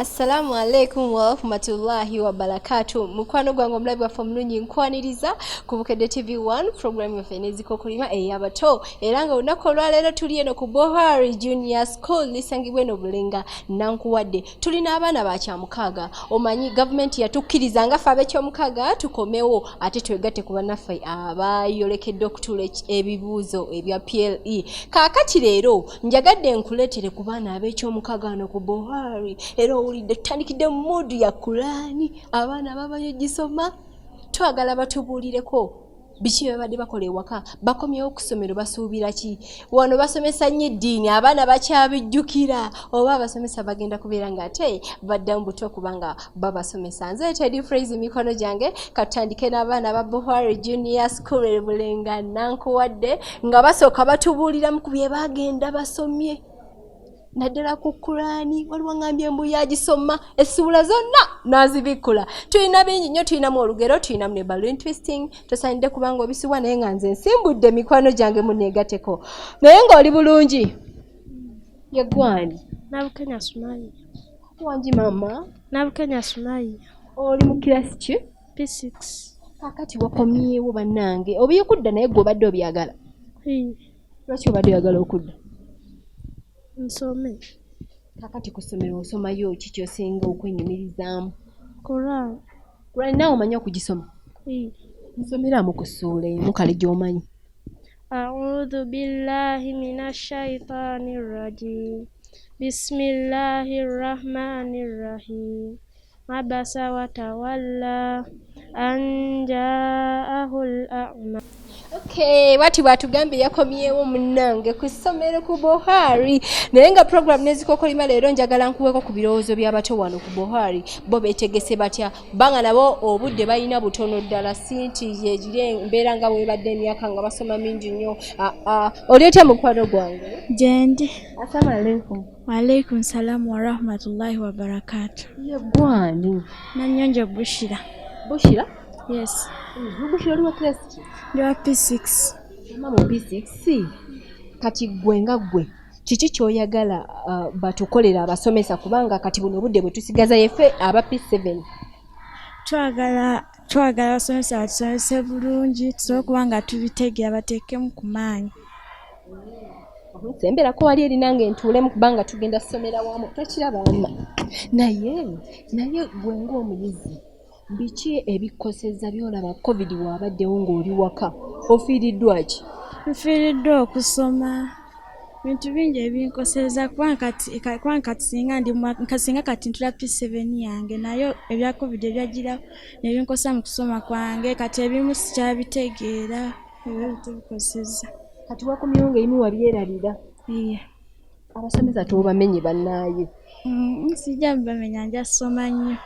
Assalamu alaikum wa rahmatullahi wa barakatuh. Mukwano gwange omulabi waffe omulungi nkwaniriza ku Bukedde TV1 program yaffe enezikokolima ey'abato era nga olunaku olwaleero tuli eno ku Bohari Junior School lisangibwa eno Bulenga Nankuwadde. Tulina abaana ba kyamukaaga. Omanyi gavumenti yatukkiriza nga ffe ab'ekyomukaaga tukomewo ate twegatte ku bannaffe abayolekedde okutuula ebibuuzo ebya PLE. Kaakati leero njagadde nkuleetere ku baana ab'ekyomukaaga wano ku Bohari era owulidde tutandikidde mu muudu ya Kulaani abaana bamanyi gisoma twagala batubuulireko biki babadde bakola ewaka bakomyewo ku ssomero basuubira ki wano basomesa nnyo eddiini abaana bakyabijjukira oba abasomesa bagenda kubeera nga ate baddamu buto kubanga babasomesa nze Teddy Fraser mikono gyange katutandike n'abaana ba Bohari Junior School e Bulenga Nankuwadde nga basooka batubuuliramu ku bye bagenda basomye naddala ku Kulaani waliwo ngambye mbu yagisoma essuula zonna n'azibikkula. Tulina bingi nnyo, tulinamu olugero, tulinamu ne balloon twisting. Tosaanidde kubanga obisibwa naye nga nze nsimbudde mikwano gyange muneegatteko. Naye ng'oli bulungi? Yeggwani? Nabukenya Sumayi. Wangi mama? Nabukenya Sumayi. Oli mu kirasi ki? P6. Kakati wakomyewo bannange. Obiye kudda naye gwe obadde obyagala? Lwaki obadde oyagala okudda? Nsome. Kakati ku ssomero osomayo ki ky'osinga okwenyumirizaamu? Quran. Quran naawe omanyi okugisoma? Nsomeramu ku ssuula emu kale gy'omanyi. A'udhu billahi minash shaitanir rajim. Bismillahir rahmanir rahim. Abasa wa tawalla an ja'ahul a'ma. Okay, wati batugambye yakomyewo munnange ku ssomero ku Bohari naye nga program nezikokolima leero njagala nkuweko ku birowoozo by'abato wano ku Bohari bo beetegese batya banga nabo obudde balina butono ddala sinti yegire mbeera nga bwebadde emyaka nga basoma mingi nnyo. Oli otya mukwano gwange? Jendi. Assalamu alaikum. Wa alaikum salam wa rahmatullahi wa barakatuh. Yeggwani? Nanyonjo Bushira. Bushira? Yes. Bushira oli wa class ki? Ndi wa P6. Mama P6. Kati gwe nga gwe kiki ky'oyagala batukolera abasomesa kubanga kati buno obudde bwe tusigaza yeffe aba P7? Twagala abasomesa batusomese bulungi tusobole kuba nga tubitegeera bateekemu ku maanyi. Sembera ko wali eri nange ntuulemu kubanga tugenda ssomera wamu tokiraba mama. Naye gwe ng'omuyizi biki ebikoseza byolaba COVID wabaddewo ng'oli waka ofiiriddwa ki? Nfiiriddwa okusoma bintu bingi ebinkoseza kubanga kati singa kati ntula P7 yange nayo ebya COVID ebyagira nebinkosa mu kusoma kwange kati ebimu sikyabitegeera ebyo bitubikoseza. Kati wakomyewo ng'ebimu wabyerabira? Iya. Abasomesa tobamenye bannaaye? Sijja mbamenya nja ssoma nnyo.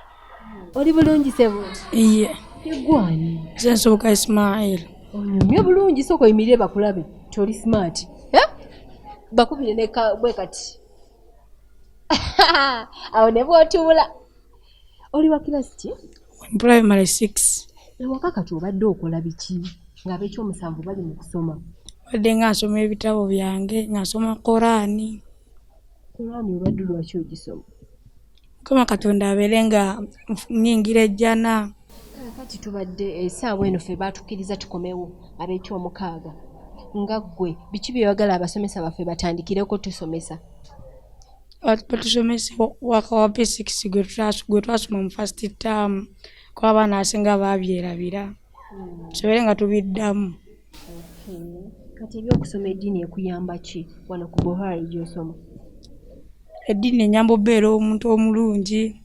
Oli bulungi sebo? Iye. Yeggwani? Sensoboka Ismail. Onyumye bulungi soko yimirire bakulabe toli smart. Bakubire ne bwe kati. Awo ne bw'otuula. Oli wa kirasi ki? Primary 6. Ewaka kati obadde okola biki nga ab'ekyomusanvu bali mu kusoma? Wadde nga nsoma ebitabo byange nga nsoma Qurani. Qurani obadde lwaki ogisoma? Kama Katonda abeere nga nningira ejjana. Kati tubadde essaawa eno ffe baatukkiriza tukomewo ab'ekyomukaaga nga ggwe biki by'oyagala abasomesa baffe batandikireko tusomesa? Batusomesa waka wa P6 gwe twasoma mu first term kuba abaana asinga baabyerabira tusobole nga tubiddamu. Kati ebyokusoma eddiini ekuyamba ki wano ku Bohari gy'osoma? Eddiini enyamba obeera omuntu omulungi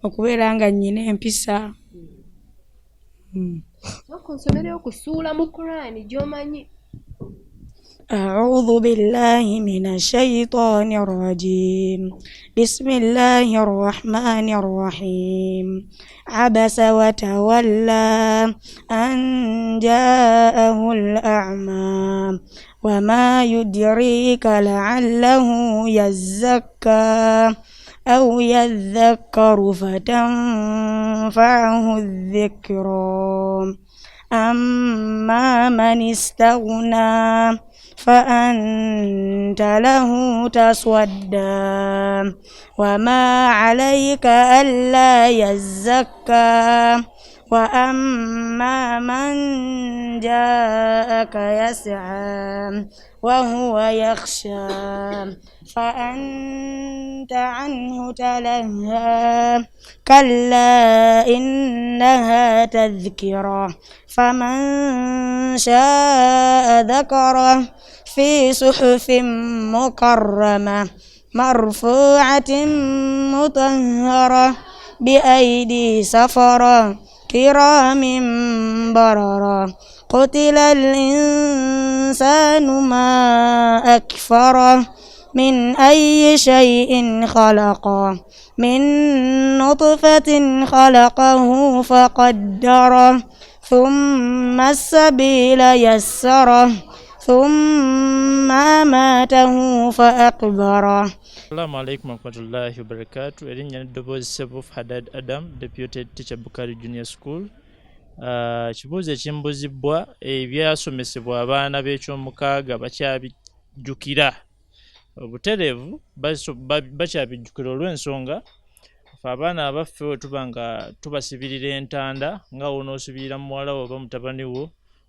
okubeera nga nnyina empisa Okonsomero kusuula mu Quran gy'omanyi. أعوذ بالله من الشيطان الرجيم بسم الله الرحمن الرحيم عبس وتولى أن جاءه الأعمى وما يدريك لعله يزكى أو يذكر فتنفعه الذكرى أما من استغنى فأنت له تصدى وما عليك ألا يزكى وأما من جاءك يسعى وهو يخشى فأنت عنه تلهى كلا إنها تذكرة فمن شاء ذكره في صحف مكرمة مرفوعة مطهرة بأيدي سفرة كرام بررة قتل الإنسان ما أكفره من أي شيء خلقه من نطفة خلقه فقدره ثم السبيل يسره ثم أماته فأقبره. Assalamu alaikum warahmatullahi wabarakatuh. Erinnya n'eddoboozi Sebuuf Haddad Adam, Deputy Teacher Bukari Junior School. Kibuuzo ekimbuzibwa ebyasomesebwa abaana b'ekyomukaaga bakyabijjukira obutereevu bakyabijjukira olw'ensonga ffe abaana abaffe bwe tuba nga tubasibirira entanda nga wonoosibirira muwala wo oba mutabani wo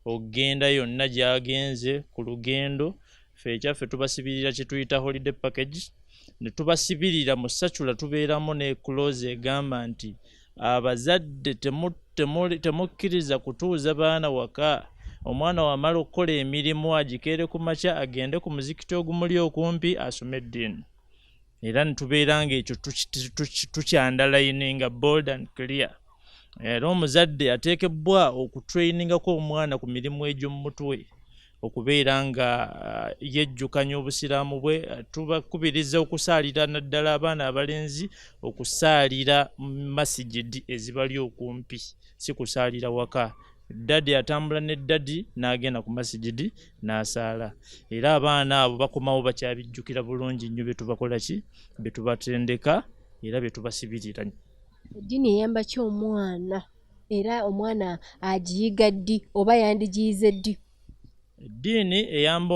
ogenda yonna gy'agenze ku lugendo ffe ekyaffe tubasibirira kye tuyita holiday package ne tubasibirira mu ssacula tubeeramu ne clause egamba nti abazadde temukkiriza kutuuza baana waka omwana wamala okukola emirimu agikeere ku makya agende ku muzikiti ogumuli okumpi asome eddiini era nitubeera ng'ekyo tukyandalayininga bold and clear. Era omuzadde ateekebbwa okutrainingako omwana ku mirimu egy'omu mutwe okubeera nga yejjukanya obusiraamu bwe. Tubakubiriza okusaalira naddala abaana abalenzi okusaalira masigidi ezibali okumpi si kusaalira waka. Daddy atambula ne daddy n'agenda ku masigidi n'asaala. Era abaana abo bakomawo bakyabijjukira bulungi nnyo bye tubakola ki bye tubatendeka era bye tubasibirira. Eddiini eyamba ki omwana era omwana agiyiga ddi oba yandigiyize ddi? Eddiini eyamba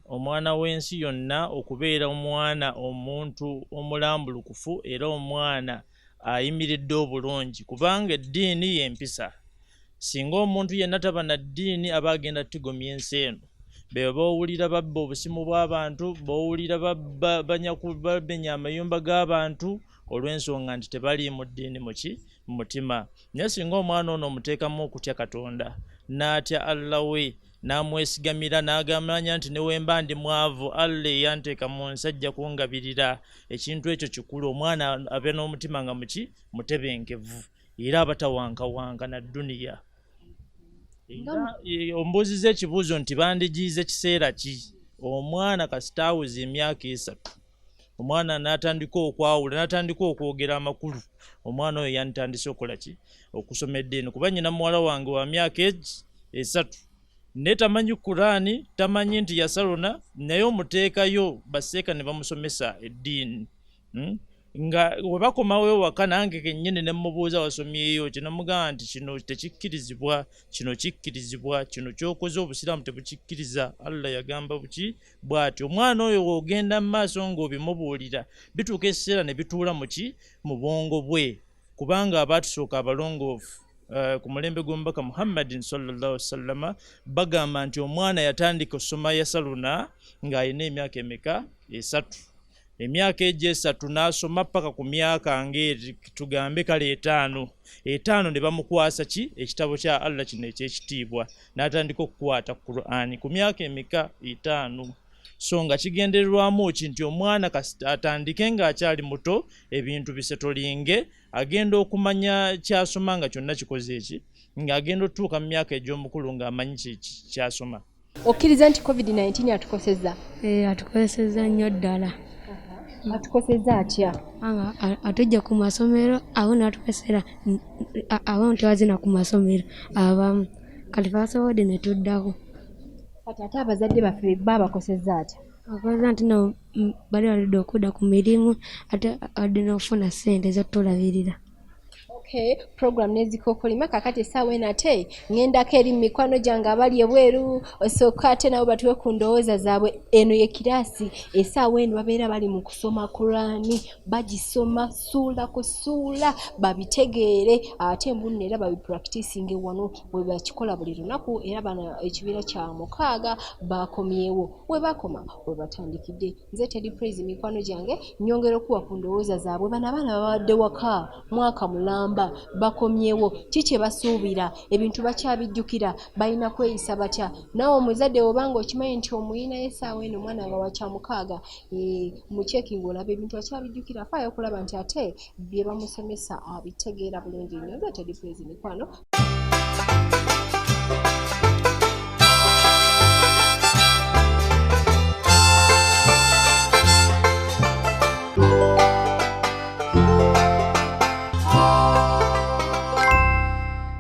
omwana w'ensi yonna okubeera omwana omuntu omulambulukufu era omwana ayimiridde obulungi kubanga eddiini y'empisa. Singa omuntu yenna taba na ddiini aba agenda tigomya ensi eno. Be bawulira babba obusimu bw'abantu, bawulira bamenya amayumba g'abantu olw'ensonga nti tebali mu ddiini mu mutima. Naye singa omwana ono omuteekamu okutya Katonda n'atya Allah we n'amwesigamira n'agamanya nti ne wemba ndi mwavu Allah eyanteeka mu nsi ajja kungabirira, ekintu ekyo kikulu. Omwana abe n'omutima nga mutebenkevu era abatawankawanka na dduniya. Ombuuziza ekibuuzo nti bandigiyize kiseera ki? Omwana kasita awuza emyaka 3 omwana n'atandika okwawula n'atandika okwogera amakulu, omwana oyo yantandise okukola ki? Okusoma eddiini. Kuba nnyina muwala wange wa myaka 3 naye tamanyi Qur'ani, tamanyi nti yasalona, naye omuteekayo baseeka ne bamusomesa eddiini. Nga we bakomawo waka nange kennyini ne mubuuza wasomyeyo ki, namugamba nti kino tekikkirizibwa, kino kikkirizibwa, kino ky'okoze obusiraamu tebukikkiriza. Allah yagamba buki bw'ati. Omwana oyo w'ogenda mu maaso ng'obimubuulira bituuka ekiseera ne bituula mu bwongo bwe, kubanga abaatusooka abalongoofu ku mulembe gw'omubaka Muhammadin sallallahu alaihi wasallam bagamba nti omwana yatandika okusoma yasaluna ng'alina emyaka emeka? 3. Emyaka egyo 3 n'asoma paka ku myaka ng'eri tugambe kale 5 ne bamukwasa ki? Ekitabo kya Allah kino eky'ekitiibwa n'atandika okukwata Qur'ani ku myaka emeka? 5. so nga kigendererwamu ki nti omwana atandike ng'akyali muto ebintu bisetolinge agenda okumanya kyasoma nga kyonna kikoze eki ng'agenda otuuka mu myaka egy'omukulu ng'amanyi kyasoma. Okkiriza nti COVID-19 atukosezza? Atukosezza nnyo ddala. Atukosezza atya? Atujja ku masomero awo n'atukosera awo ntewazina ku masomero abamu kati basobodde ne tuddako. Kati ate abazadde baffe babakosezza atya? Akoza nti no bali balidde okudda ku mirimu ate adde n'okufuna ssente ez'otulabirira. Okay, program nezikokolima kakati essaawa eno ate ngendako eri mu mikwano gyange abali ebweru osooka ate nabo batuwe ku ndowooza zaabwe. Eno ye kiraasi, essaawa eno babeera bali mu kusoma Kurani, bagisoma ssuula ku ssuula babitegeere ate mbuno era babipracticinge wano bwe bakikola buli lunaku. Era bano ekibiira kya 6 bakomyewo, we bakoma we batandikidde. Nze Teddy Praise mikwano gyange nyongera okuwa ku ndowooza zaabwe. Bano abaana babadde waka mwaka mulamba bakomyewo, kiki basuubira, ebintu bakyabijjukira, balina kweyisa batya. Naawe omuzadde obanga okimanyi nti omuyina essaawa eno omwana nga wakya 6 mu checking olaba ebintu akyabijjukira, afaayo okulaba nti ate bye bamusomesa abitegeera bulungi nnyo. Nze Teddy Praise mikwano.